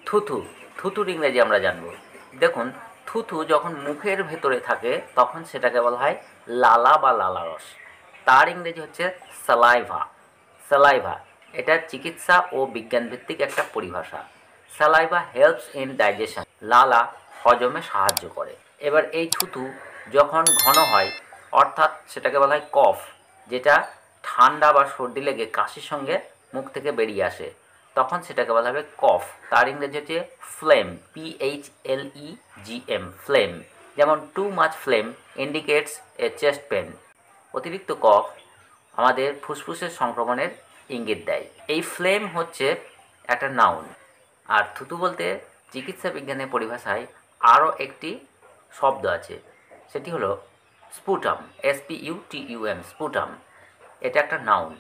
থুথু, থুতুর ইংরেজি আমরা জানব। দেখুন, থুথু যখন মুখের ভেতরে থাকে তখন সেটাকে বলা হয় লালা বা লালারস। তার ইংরেজি হচ্ছে স্যালাইভা। স্যালাইভা এটা চিকিৎসা ও বিজ্ঞানভিত্তিক একটা পরিভাষা। স্যালাইভা হেল্পস ইন ডাইজেশন, লালা হজমে সাহায্য করে। এবার এই থুতু যখন ঘন হয়, অর্থাৎ সেটাকে বলা হয় কফ, যেটা ঠান্ডা বা সর্দি লেগে কাশির সঙ্গে মুখ থেকে বেরিয়ে আসে, তখন সেটাকে বলা হবে কফ। তার ইংরেজি হচ্ছে ফ্লেম, PHLEGM, ফ্লেম। যেমন too much flame indicates a chest pain, অতিরিক্ত কফ আমাদের ফুসফুসের সংক্রমণের ইঙ্গিত দেয়। এই ফ্লেম হচ্ছে একটা নাউন। আর থুতু বলতে চিকিৎসা বিজ্ঞানের পরিভাষায় আরও একটি শব্দ আছে, সেটি হলো স্পুটাম, SPUTUM, স্পুটাম। এটা একটা noun.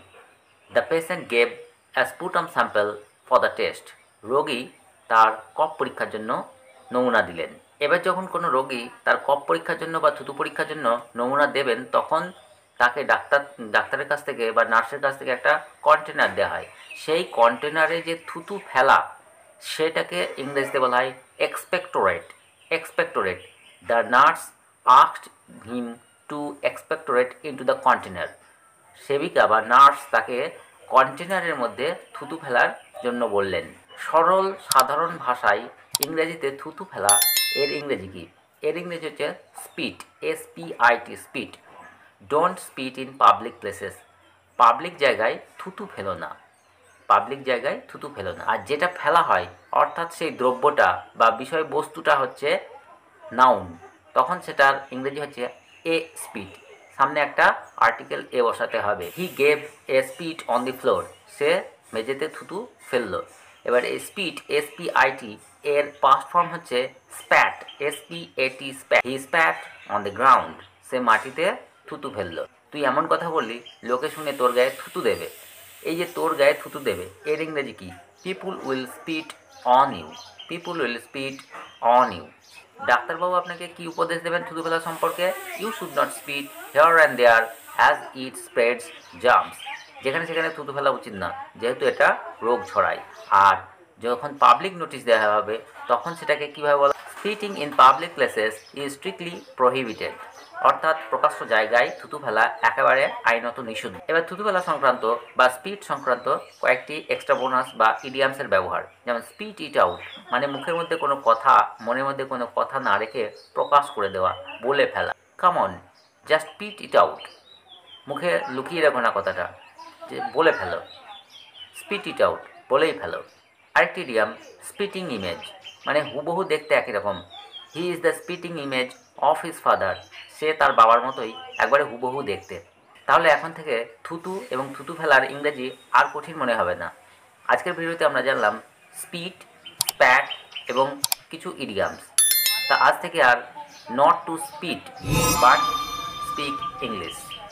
The patient gave a sputum sample for the test, রোগী তার কফ পরীক্ষার জন্য নমুনা দিলেন। এবার যখন কোনো রোগী তার কফ পরীক্ষার জন্য বা থুতু পরীক্ষার জন্য নমুনা দেবেন, তখন তাকে ডাক্তারের কাছ থেকে বা নার্সের কাছ থেকে একটা কন্টেনার দেওয়া হয়। সেই কন্টেনারে যে থুতু ফেলা, সেটাকে ইংরেজিতে বলা হয় expectorate. Expectorate, the nurse asked him to expectorate into the container. সেবিকা বা নার্স তাকে কন্টেনারের মধ্যে থুতু ফেলার জন্য বললেন। সরল সাধারণ ভাষায় ইংরেজিতে থুতু ফেলা এর ইংরেজি কী? এর ইংরেজি হচ্ছে স্পিট, SPIT, স্পিট। Don't স্পিট in public places, public জায়গায় থুতু ফেলো না, পাবলিক জায়গায় থুতু ফেলো না। আর যেটা ফেলা হয়, অর্থাৎ সেই দ্রব্যটা বা বিষয়বস্তুটা হচ্ছে নাউন, তখন সেটার ইংরেজি হচ্ছে এ স্পিট। সামনে একটা আর্টিকেল এ বসাতে হবে। He gave a spit on the floor, সে মেঝেতে থুতু ফেললো। এবার এই স্পিট, SPIT, এর পাস্ট ফর্ম হচ্ছে spat, SPAT, spat. He spat on the ground, সে মাটিতে থুতু ফেললো। তুই এমন কথা বললি, লোকে শুনে তোর গায়ে থুতু দেবে। এই যে তোর গায়ে থুতু দেবে, এর ইংরেজি কি? People will spit on you, people will spit on you. ডাক্তারবাবু আপনাকে কি উপদেশ দেবেন থুতু ফেলা সম্পর্কে? You should not spit here and there as it spreads germs, যেখানে সেখানে থুতু ফেলা উচিত না, যেহেতু এটা রোগ ছড়ায়। আর যখন পাবলিক নোটিশ দেওয়া হবে, তখন সেটাকে কীভাবে বলা? Spitting in public places is strictly prohibited, অর্থাৎ প্রকাশ্য জায়গায় থুতু ফেলা একেবারে আইনত নিষিদ্ধ। এবার থুতু ফেলা সংক্রান্ত বা স্পিট সংক্রান্ত কয়েকটি এক্সট্রা বোনাস বা ইডিয়ামসের ব্যবহার, যেমন স্পিট ইট আউট, মানে মুখের মধ্যে কোনো কথা, মনের মধ্যে কোনো কথা না রেখে প্রকাশ করে দেওয়া, বলে ফেলা। Come on, just spit it out, মুখে লুকিয়ে রাখো না কথাটা, যে বলে ফেলো। স্পিট ইট আউট, বলেই ফেলো। আরেকটি ইডিয়াম স্পিটিং ইমেজ, মানে হুবহু দেখতে একই রকম। He is the spitting image of his father, সে তার বাবার মতোই একবারে হুবহু দেখতে। তাহলে এখন থেকে থুতু এবং থুতু ফেলার ইংরেজি আর কঠিন মনে হবে না। আজকের ভিডিওতে আমরা জানলাম স্পিট, স্প্যাট এবং কিছু ইডিয়ামস। তা আজ থেকে আর not to spit but speak English.